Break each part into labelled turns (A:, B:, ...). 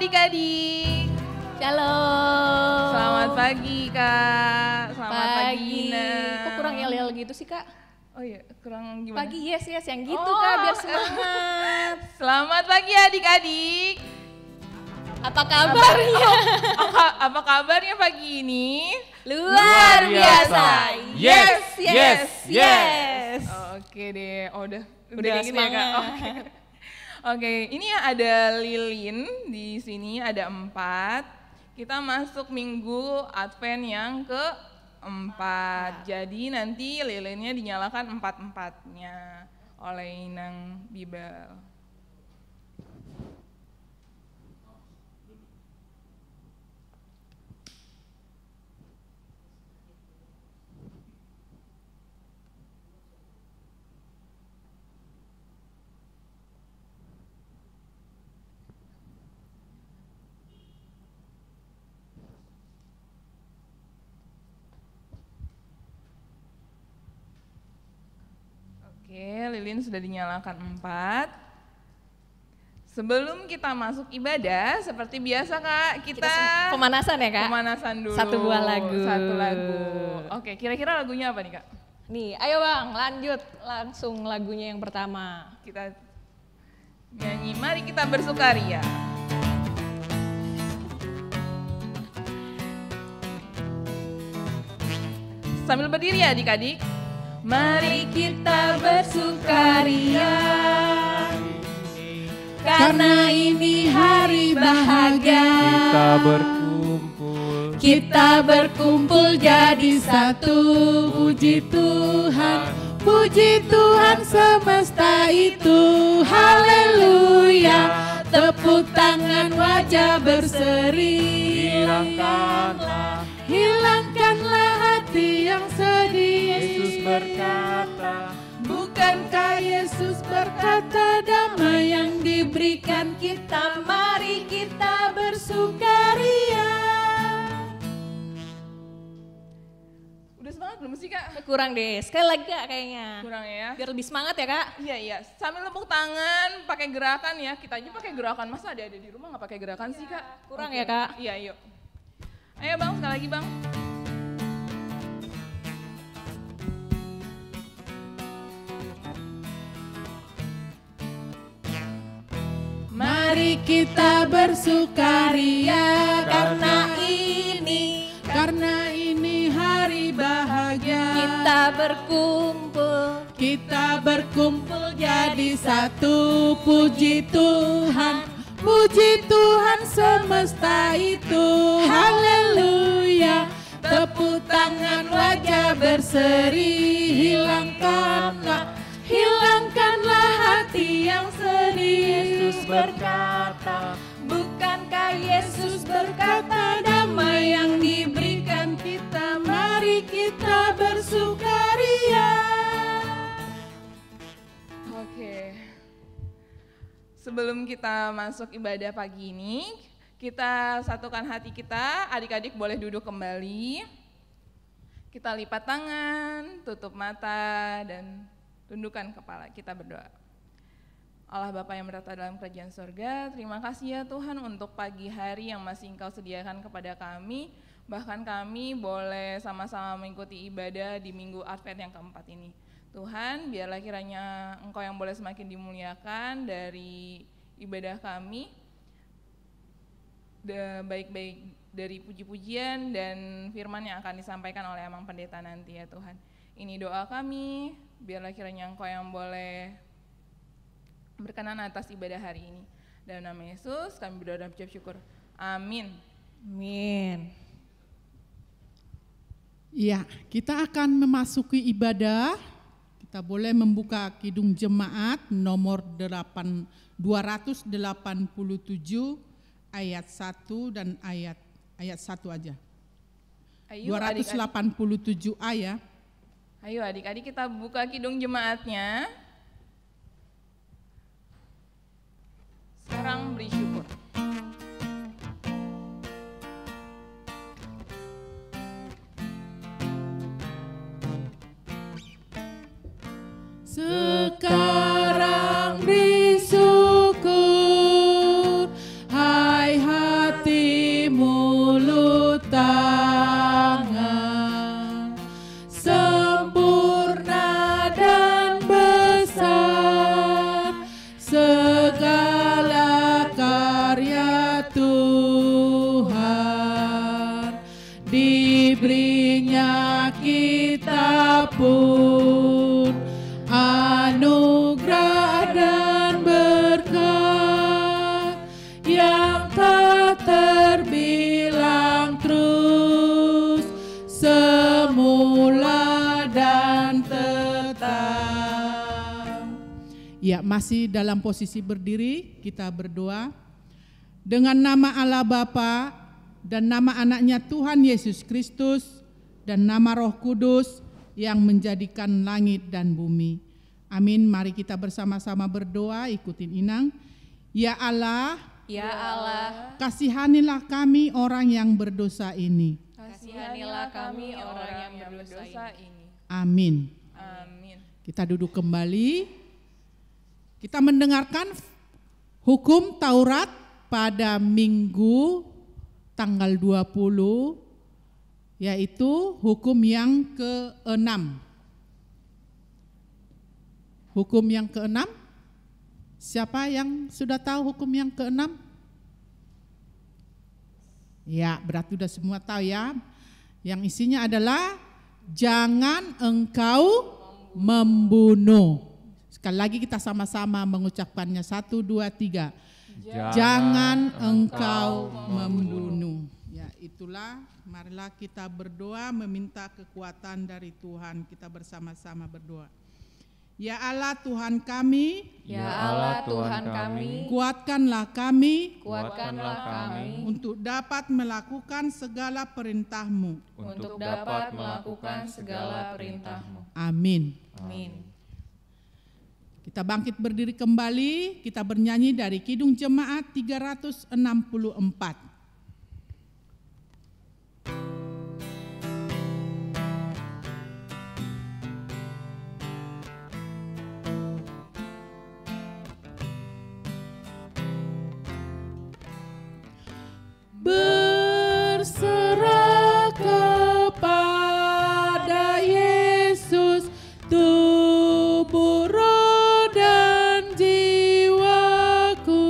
A: adik-adik.
B: Shalom.
A: Selamat pagi Kak. Selamat pagi Gina.
B: Kok kurang yel-yel gitu sih Kak?
A: Oh iya, kurang gimana?
B: Pagi yes yang gitu Kak biar semangat.
A: Selamat pagi adik-adik.
B: Apa kabarnya?
A: Apa kabarnya pagi ini?
B: Luar biasa.
A: Yes. Oke deh. Oh, udah kayak gini ya Kak. Oke, ini ada lilin di sini ada 4. Kita masuk minggu Advent yang ke-4. Jadi nanti lilinnya dinyalakan 4-4-nya oleh Inang Bibel. Oke, lilin sudah dinyalakan 4. Sebelum kita masuk ibadah, seperti biasa Kak, kita
B: pemanasan ya Kak?
A: Pemanasan dulu.
B: 1 buah lagu.
A: 1 lagu. Oke, kira-kira lagunya apa nih Kak?
B: Nih, ayo Bang, lanjut langsung lagunya yang pertama.
A: Kita nyanyi, mari kita bersukaria. Sambil berdiri ya adik-adik.
B: Mari kita bersukaria, karena ini hari bahagia. Kita berkumpul jadi satu. Puji Tuhan semesta itu. Haleluya. Tepuk tangan, wajah berseri. Hilangkanlah hati yang sedih.
C: Yesus berkata,
B: bukankah Yesus berkata damai yang diberikan kita, mari kita bersukaria.
A: Udah semangat belum sih Kak?
B: Kurang deh, sekali lagi Kak kayaknya.
A: Kurang ya?
B: Biar lebih semangat ya Kak.
A: Iya. Sambil tepuk tangan, pakai gerakan ya. Kita aja pakai gerakan, masa ada di rumah nggak pakai gerakan sih Kak?
B: Kurang
A: Oke.
B: ya Kak?
A: Iya, yuk. Ayo Bang, sekali lagi Bang.
B: Mari kita bersukaria karena ini hari bahagia. Kita berkumpul jadi satu. Puji Tuhan semesta itu. Haleluya. Tepuk tangan, wajah berseri. Hilangkanlah hati yang sedih.
C: Yesus berkata,
B: bukankah Yesus berkata damai yang diberikan kita, mari kita bersukaria.
A: Oke. Sebelum kita masuk ibadah pagi ini, kita satukan hati kita, adik-adik boleh duduk kembali. Kita lipat tangan, tutup mata, dan tundukkan kepala, kita berdoa. Allah Bapa yang bertata dalam kerajaan surga, terima kasih ya Tuhan untuk pagi hari yang masih Engkau sediakan kepada kami. Bahkan kami boleh sama-sama mengikuti ibadah di minggu Advent yang ke-4 ini. Tuhan, biarlah kiranya Engkau yang boleh semakin dimuliakan dari ibadah kami, baik-baik dari puji-pujian dan firman yang akan disampaikan oleh Amang Pendeta nanti ya Tuhan. Ini doa kami, biarlah kiranya Engkau yang boleh berkenan atas ibadah hari ini. Dalam nama Yesus kami berdoa dan ucap syukur. Amin.
B: Amin.
D: Ya, kita akan memasuki ibadah. Kita boleh membuka Kidung Jemaat nomor 287 ayat 1 dan ayat 1 aja.
A: Ayo
D: 287 ayat.
A: Ayo adik-adik kita buka Kidung Jemaatnya. Sekarang beri syukur.
B: Sekarang beri syukur, hai
D: kita pun anugerah dan berkat yang tak terbilang terus semula dan tetap. Ya, masih dalam posisi berdiri, kita berdoa. Dengan nama Allah Bapa dan nama anaknya Tuhan Yesus Kristus dan nama Roh Kudus yang menjadikan langit dan bumi. Amin. Mari kita bersama-sama berdoa, ikutin Inang. Ya Allah, kasihanilah kami orang yang berdosa ini.
B: Kasihanilah kami orang yang berdosa ini.
D: Amin.
A: Amin.
D: Kita duduk kembali. Kita mendengarkan hukum Taurat pada Minggu tanggal 20, yaitu hukum yang ke-6. Hukum yang ke-6, siapa yang sudah tahu hukum yang ke-6? Ya, berarti sudah semua tahu ya. Yang isinya adalah jangan engkau membunuh. Sekali lagi kita sama-sama mengucapkannya, 1, 2, 3. Jangan engkau membunuh. Ya, itulah, marilah kita berdoa meminta kekuatan dari Tuhan. Kita bersama-sama berdoa. Ya Allah Tuhan kami,
B: Ya Allah Tuhan kami,
D: kuatkanlah kami
B: kuatkanlah kami
D: untuk dapat melakukan segala perintah-Mu.
B: untuk dapat melakukan segala perintah-Mu.
D: Amin.
B: Amin.
D: Kita bangkit berdiri kembali, kita bernyanyi dari Kidung Jemaat 364. Berserah kepada Yesus, tubuh, roh dan jiwaku.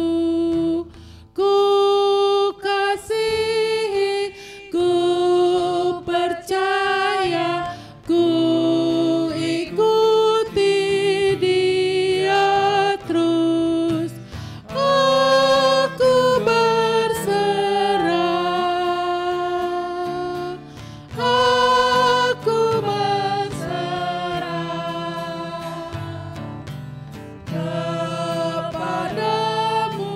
D: Ku kasihi, ku percaya, ku ikuti Dia terus. Aku berserah, aku berserah kepadamu,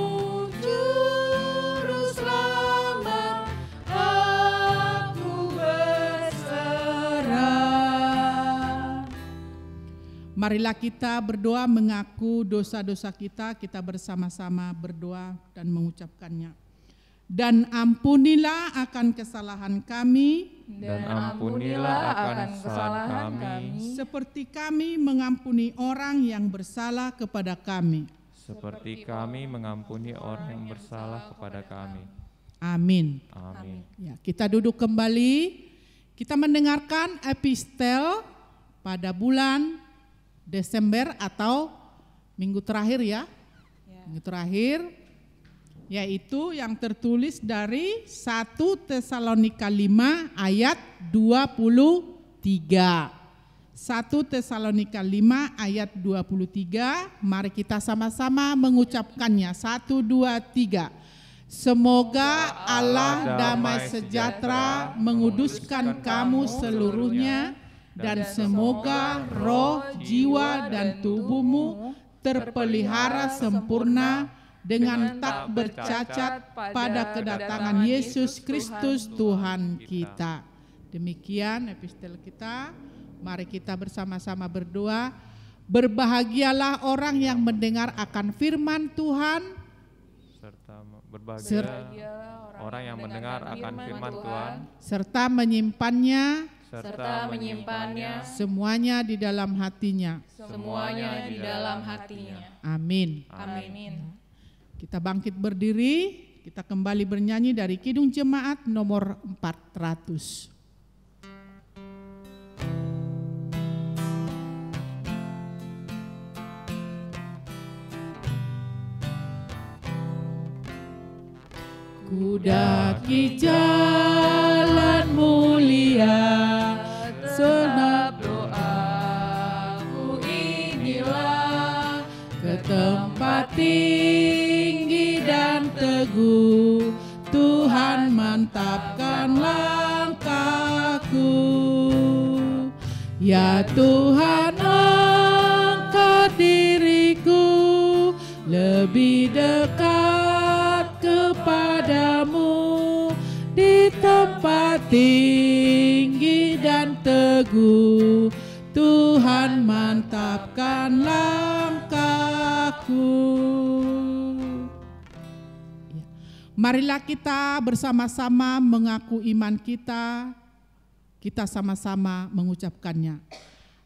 D: Juru Selamat. Aku berserah. Marilah kita berdoa mengaku dosa-dosa kita bersama-sama berdoa dan mengucapkannya. Dan ampunilah akan kesalahan kami,
C: Dan ampunilah akan kesalahan kami,
D: seperti kami mengampuni orang yang bersalah kepada kami.
C: seperti kami mengampuni orang yang bersalah kepada kami.
D: Amin.
C: Amin.
D: Ya, kita duduk kembali. Kita mendengarkan epistel pada bulan Desember atau minggu terakhir ya. Minggu terakhir, yaitu yang tertulis dari 1 Tesalonika 5 ayat 23. 1 Tesalonika 5 ayat 23, mari kita sama-sama mengucapkannya. 1, 2, 3. Semoga Allah damai sejahtera menguduskan kamu seluruhnya, dan semoga roh, jiwa, dan tubuhmu terpelihara sempurna dengan tak bercacat pada kedatangan Yesus Kristus Tuhan kita. Demikian epistel kita. Mari kita bersama-sama berdoa. Berbahagialah orang yang mendengar akan firman Tuhan,
C: Serta berbahagia orang yang mendengar akan firman Tuhan,
D: serta menyimpannya
C: serta menyimpannya
D: semuanya di dalam hatinya.
B: Semuanya di dalam hatinya.
D: Amin.
B: Amin.
D: Kita bangkit berdiri, kita kembali bernyanyi dari Kidung Jemaat nomor 400. Ku daki jalan mulia, senang tempat tinggi dan teguh, Tuhan mantapkan langkahku. Ya Tuhan, angkat diriku lebih dekat kepadamu, di tempat tinggi dan teguh, Tuhan mantapkan langkahku. Marilah kita bersama-sama mengaku iman kita. Kita sama-sama mengucapkannya.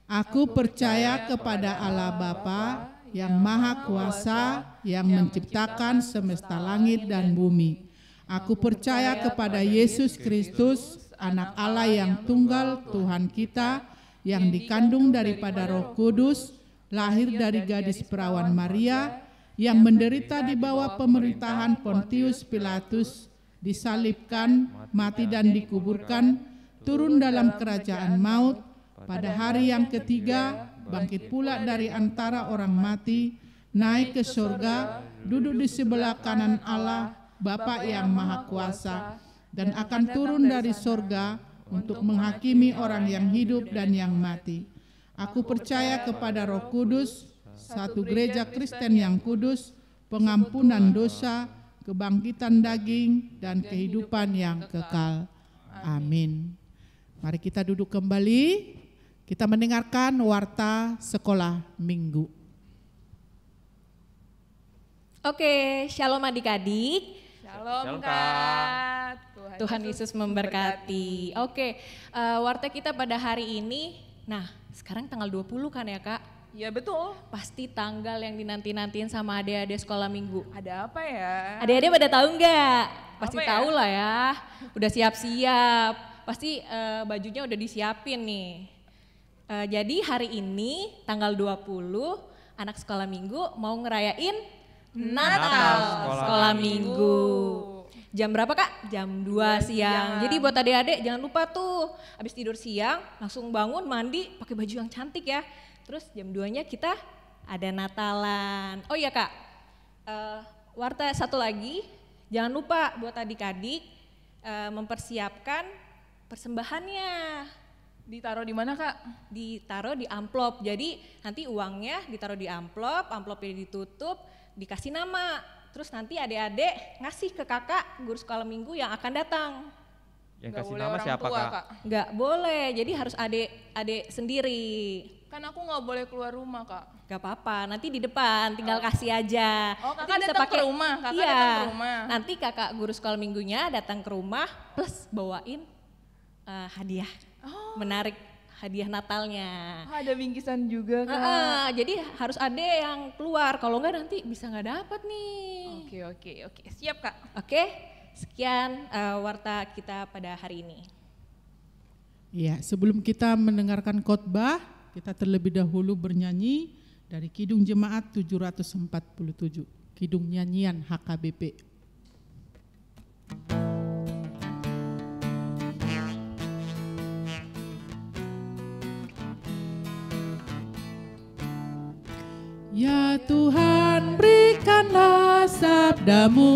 D: Aku percaya kepada Allah Bapa yang Maha Kuasa, yang menciptakan semesta langit dan bumi. Aku percaya kepada Yesus Kristus, Anak Allah yang tunggal, Tuhan kita, yang dikandung daripada Roh Kudus, lahir dari gadis perawan Maria, yang menderita di bawah pemerintahan Pontius Pilatus, disalibkan, mati dan dikuburkan, turun dalam kerajaan maut, pada hari yang ketiga bangkit pula dari antara orang mati, naik ke surga, duduk di sebelah kanan Allah Bapa yang Maha Kuasa, dan akan turun dari surga untuk menghakimi orang yang hidup dan yang mati. Aku percaya kepada Roh Kudus, satu gereja Kristen yang kudus, pengampunan dosa, kebangkitan daging, dan kehidupan yang kekal. Amin. Mari kita duduk kembali, kita mendengarkan warta sekolah minggu.
B: Oke, shalom adik-adik.
A: Shalom Kak.
B: Tuhan Yesus memberkati. Oke, warta kita pada hari ini, nah sekarang tanggal 20 kan ya Kak?
A: Ya betul.
B: Pasti tanggal yang dinanti-nantiin sama adik-adik sekolah minggu.
A: Ada apa ya?
B: Adik-adik pada tahu nggak? Pasti
A: Apa ya?
B: tahu lah ya, udah siap-siap. Pasti bajunya udah disiapin nih. Jadi hari ini tanggal 20 anak sekolah minggu mau ngerayain Natal sekolah minggu. Jam berapa Kak? Jam 2 siang. Jadi buat adik-adik jangan lupa tuh habis tidur siang langsung bangun mandi pakai baju yang cantik ya. Terus jam 2-nya kita ada Natalan. Oh iya Kak, warta satu lagi, jangan lupa buat adik-adik mempersiapkan persembahannya.
A: Ditaruh di mana Kak?
B: Ditaruh di amplop, jadi nanti uangnya ditaruh di amplop, amplopnya ditutup, dikasih nama. Terus nanti adik-adik ngasih ke kakak guru sekolah minggu yang akan datang.
C: Yang
A: Nggak
C: kasih
A: boleh
C: nama
A: orang
C: siapa
A: tua,
C: Kak?
B: Nggak boleh, jadi harus adik-adik sendiri.
A: Kan aku nggak boleh keluar rumah Kak.
B: Gak apa-apa, nanti di depan tinggal kasih aja.
A: Oh
B: Nanti
A: Kakak
B: bisa
A: datang
B: pakai-
A: ke rumah, Kakak
B: Iya,
A: datang ke rumah.
B: nanti kakak guru sekolah minggunya datang ke rumah plus bawain hadiah. Menarik hadiah Natalnya.
A: Oh, ada bingkisan juga Kak.
B: Jadi harus ada yang keluar, kalau enggak nanti bisa nggak dapat nih.
A: Oke, siap Kak.
B: Oke, sekian warta kita pada hari ini.
D: Ya, sebelum kita mendengarkan khotbah, kita terlebih dahulu bernyanyi dari Kidung Jemaat 747, Kidung Nyanyian HKBP. Ya Tuhan, berikanlah sabdamu,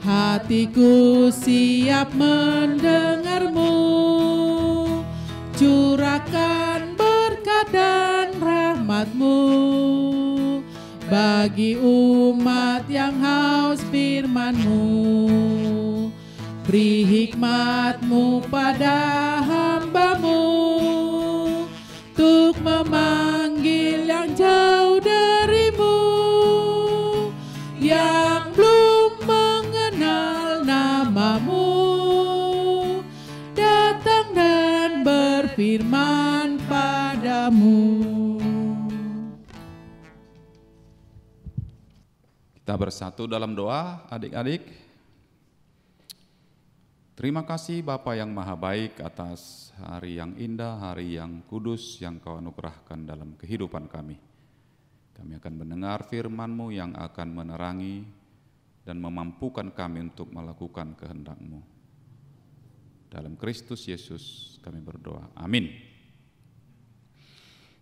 D: hatiku siap mendengarmu. Curahkan berkat dan rahmat-Mu bagi umat yang haus firman-Mu. Beri hikmat-Mu pada hamba-Mu untuk memanggil yang jauh dari-Mu, yang belum mengenal nama-Mu, datang dan berfirman padamu.
E: Kita bersatu dalam doa, adik-adik. Terima kasih Bapa yang Maha Baik atas hari yang indah, hari yang kudus yang Kau anugerahkan dalam kehidupan kami. Kami akan mendengar firman-Mu yang akan menerangi dan memampukan kami untuk melakukan kehendak-Mu. Dalam Kristus Yesus kami berdoa. Amin.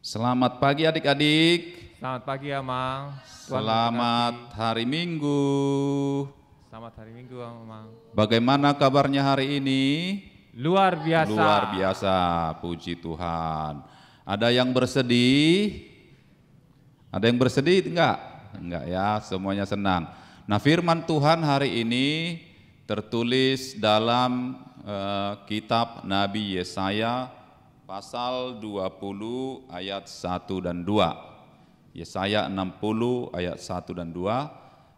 E: Selamat pagi adik-adik.
C: Selamat pagi ya, Mang.
E: Selamat hari Minggu.
C: Selamat hari Minggu, Mang.
E: Bagaimana kabarnya hari ini?
C: Luar biasa.
E: Luar biasa, puji Tuhan. Ada yang bersedih? Ada yang bersedih enggak? Enggak ya, semuanya senang. Nah, firman Tuhan hari ini tertulis dalam kitab Nabi Yesaya pasal 20 ayat 1 dan 2. Yesaya 60 ayat 1 dan 2.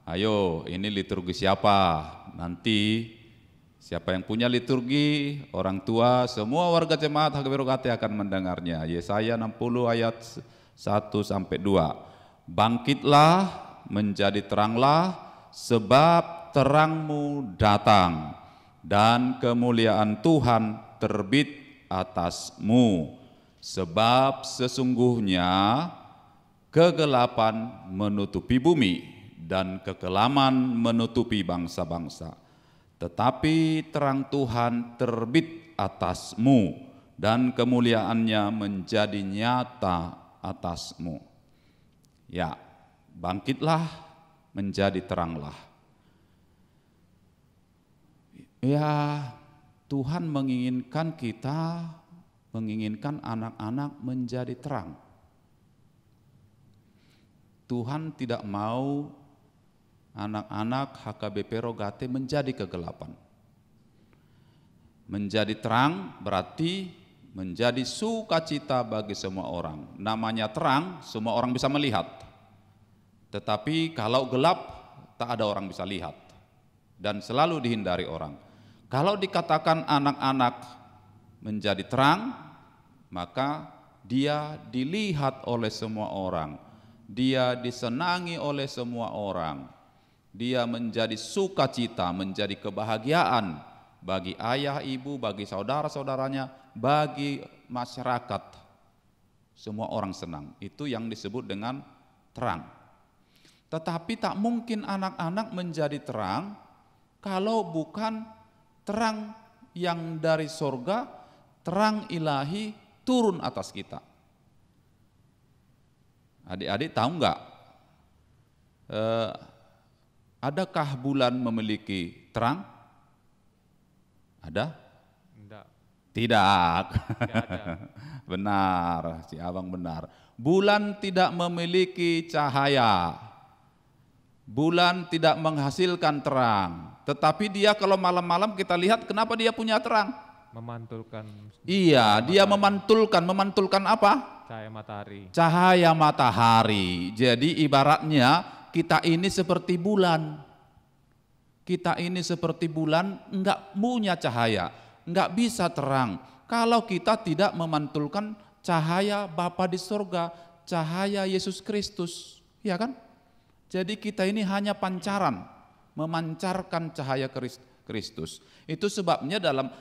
E: Ayo, ini liturgi siapa? Nanti siapa yang punya liturgi, orang tua, semua warga jemaat HKBP Rogate akan mendengarnya. Yesaya 60 ayat 1 sampai 2. Bangkitlah, menjadi teranglah, sebab terangmu datang dan kemuliaan Tuhan terbit atasmu. Sebab sesungguhnya kegelapan menutupi bumi dan kekelaman menutupi bangsa-bangsa. Tetapi terang Tuhan terbit atasmu dan kemuliaannya menjadi nyata atasmu. Ya, bangkitlah, menjadi teranglah. Ya, Tuhan menginginkan kita, menginginkan anak-anak menjadi terang. Tuhan tidak mau anak-anak HKBP Rogate menjadi kegelapan. Menjadi terang berarti menjadi sukacita bagi semua orang. Namanya terang, semua orang bisa melihat. Tetapi kalau gelap, tak ada orang bisa lihat. Dan selalu dihindari orang. Kalau dikatakan anak-anak menjadi terang, maka dia dilihat oleh semua orang. Dia disenangi oleh semua orang. Dia menjadi sukacita, menjadi kebahagiaan bagi ayah, ibu, bagi saudara-saudaranya, bagi masyarakat. Semua orang senang. Itu yang disebut dengan terang. Tetapi tak mungkin anak-anak menjadi terang kalau bukan terang yang dari sorga, terang ilahi turun atas kita. Adik-adik tahu enggak? Adakah bulan memiliki terang? Ada?
C: Enggak.
E: Tidak.
C: Ada.
E: Benar, si abang benar. Bulan tidak memiliki cahaya. Bulan tidak menghasilkan terang. Tetapi dia kalau malam-malam kita lihat kenapa dia punya terang?
C: Memantulkan.
E: Iya, dia memantulkan apa?
C: Cahaya matahari.
E: Cahaya matahari. Jadi ibaratnya kita ini seperti bulan. Kita ini seperti bulan, enggak punya cahaya, enggak bisa terang. Kalau kita tidak memantulkan cahaya Bapa di sorga, cahaya Yesus Kristus, ya kan? Jadi kita ini hanya pancaran, memancarkan cahaya Kristus. Itu sebabnya dalam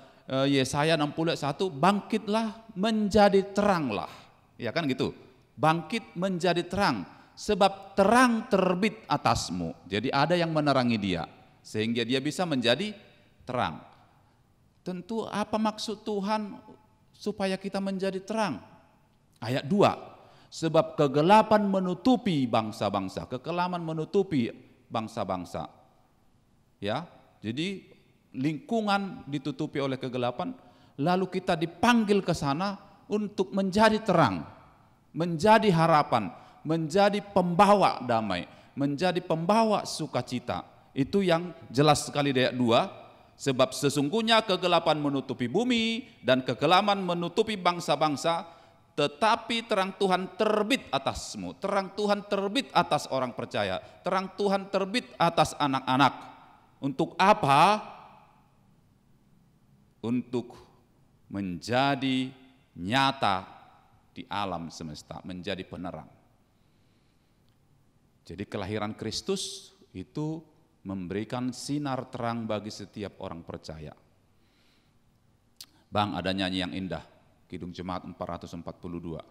E: Yesaya 61, bangkitlah menjadi teranglah. Ya kan gitu, bangkit menjadi terang, sebab terang terbit atasmu. Jadi ada yang menerangi dia, sehingga dia bisa menjadi terang. Tentu apa maksud Tuhan supaya kita menjadi terang? Ayat 2, sebab kegelapan menutupi bangsa-bangsa, kekelaman menutupi bangsa-bangsa. Ya, jadi lingkungan ditutupi oleh kegelapan, lalu kita dipanggil ke sana untuk menjadi terang, menjadi harapan, menjadi pembawa damai, menjadi pembawa sukacita. Itu yang jelas sekali di ayat 2, sebab sesungguhnya kegelapan menutupi bumi dan kekelaman menutupi bangsa-bangsa, tetapi terang Tuhan terbit atasmu. Terang Tuhan terbit atas orang percaya, terang Tuhan terbit atas anak-anak. Untuk apa? Untuk menjadi nyata di alam semesta, menjadi penerang. Jadi kelahiran Kristus itu memberikan sinar terang bagi setiap orang percaya. Bang, ada nyanyi yang indah, Kidung Jemaat 442.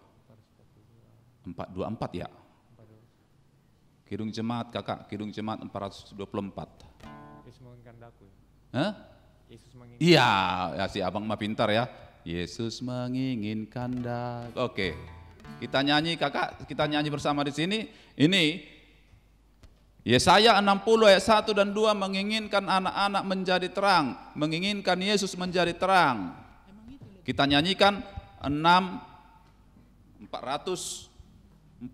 E: 424 ya? Kidung Jemaat kakak, Kidung Jemaat 424.
C: Yesus menginginkan daku.
E: Hah?
C: Yesus menginginkan.
E: Iya, ya si abang mah pintar ya. Yesus menginginkan daku. Oke, Kita nyanyi kakak, kita nyanyi bersama di sini. Ini Yesaya 60 ayat 1 dan 2 menginginkan anak-anak menjadi terang, menginginkan Yesus menjadi terang. Kita nyanyikan 424.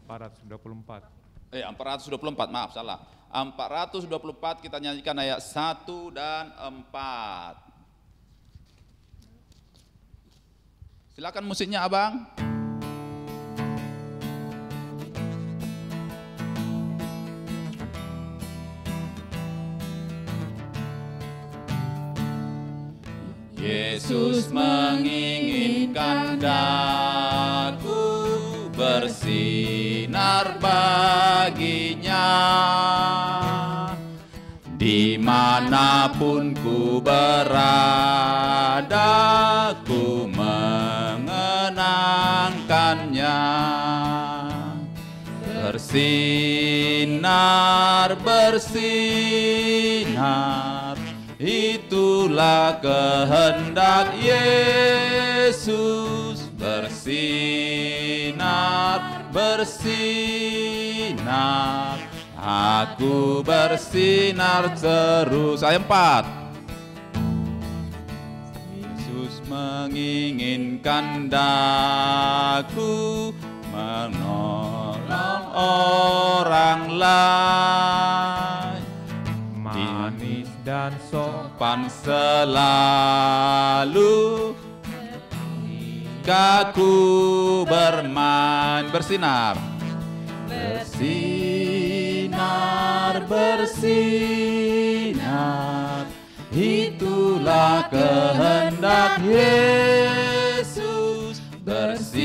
E: 424, maaf salah. 424 kita nyanyikan ayat 1 dan 4. Silakan musiknya Abang. Yesus menginginkan daku bersinar baginya, dimanapun ku berada, ku mengenangkannya. Bersinar, bersinar, itulah kehendak Yesus. Bersinar, bersinar, aku bersinar terus. Ayat 4. Yesus menginginkan daku menolong orang lain,
C: manis dan
E: sopan selalu, kaku bermain. Bersinar, bersinar, bersinar, itulah kehendak Yesus. Bersinar,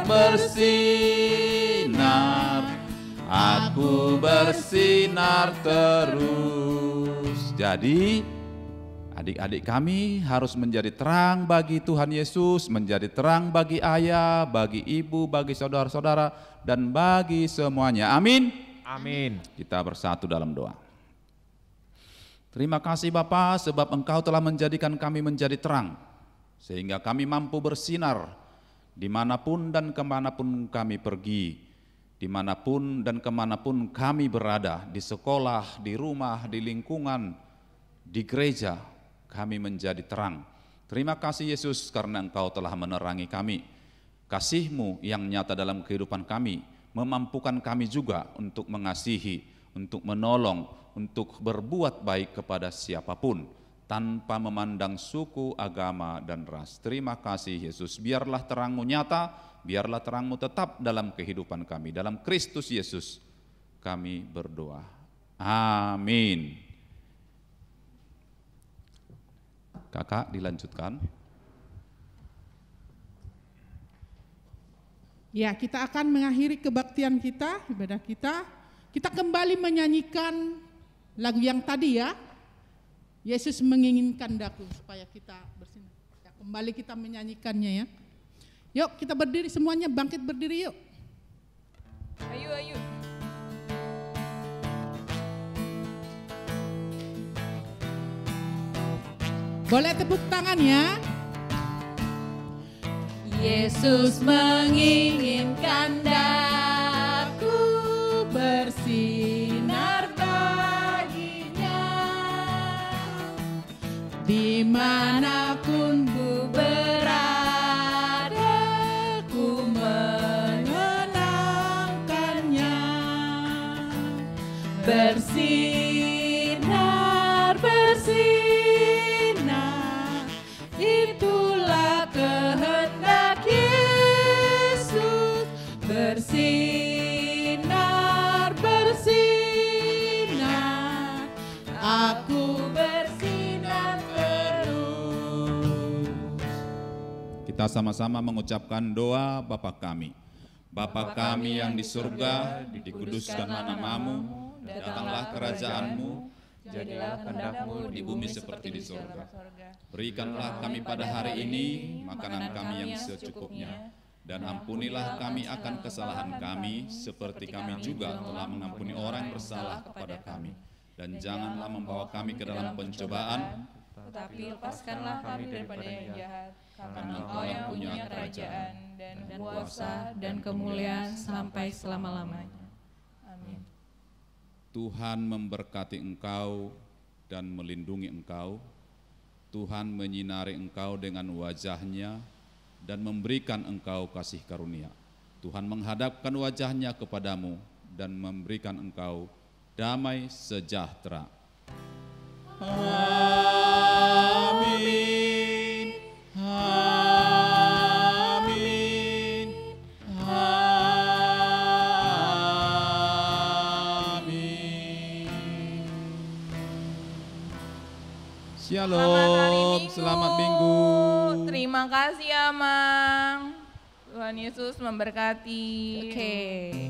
E: bersinar, aku bersinar terus. Jadi adik-adik kami harus menjadi terang bagi Tuhan Yesus, menjadi terang bagi ayah, bagi ibu, bagi saudara-saudara, dan bagi semuanya. Amin.
C: Amin.
E: Kita bersatu dalam doa. Terima kasih Bapa, sebab Engkau telah menjadikan kami menjadi terang, sehingga kami mampu bersinar dimanapun dan kemanapun kami pergi, dimanapun dan kemanapun kami berada, di sekolah, di rumah, di lingkungan, di gereja, kami menjadi terang. Terima kasih Yesus karena Engkau telah menerangi kami. Kasih-Mu yang nyata dalam kehidupan kami memampukan kami juga untuk mengasihi, untuk menolong, untuk berbuat baik kepada siapapun tanpa memandang suku, agama, dan ras. Terima kasih Yesus, biarlah terang-Mu nyata, biarlah terang-Mu tetap dalam kehidupan kami. Dalam Kristus Yesus kami berdoa. Amin. Kakak dilanjutkan.
D: Ya, kita akan mengakhiri kebaktian kita, ibadah kita. Kita kembali menyanyikan lagu yang tadi ya. Yesus menginginkan daku supaya kita bersinar. Ya, kembali kita menyanyikannya ya. Yuk kita berdiri semuanya, bangkit berdiri yuk.
A: Ayo, ayo.
D: Boleh tepuk tangan ya.
B: Yesus menginginkan daku bersinar baginya, dimanapun ku berada, ku mengenangkannya. Bersinar, bersinar, itulah kehendak Yesus. Bersinar, bersinar, aku bersinar terus.
E: Kita sama-sama mengucapkan doa Bapa kami. Bapa kami yang di surga, dikuduskanlah nama-Mu, datanglah kerajaan-Mu,
A: Jadilah kehendak-Mu
E: di bumi seperti di surga. Berikanlah kami pada hari ini makanan kami yang secukupnya, dan ampunilah kami akan kesalahan kami, seperti kami juga telah mengampuni orang yang bersalah kepada kami. Dan janganlah membawa kami ke dalam pencobaan,
A: tetapi lepaskanlah kami daripada yang jahat, karena Engkau yang punya kerajaan dan kuasa dan kemuliaan sampai selama-lamanya. Amin.
E: Tuhan memberkati engkau dan melindungi engkau. Tuhan menyinari engkau dengan wajah-Nya dan memberikan engkau kasih karunia. Tuhan menghadapkan wajah-Nya kepadamu dan memberikan engkau damai sejahtera. Amin. Amin. Amin. Shalom, selamat minggu.
A: Terima kasih Amang. Tuhan Yesus memberkati.
B: Oke.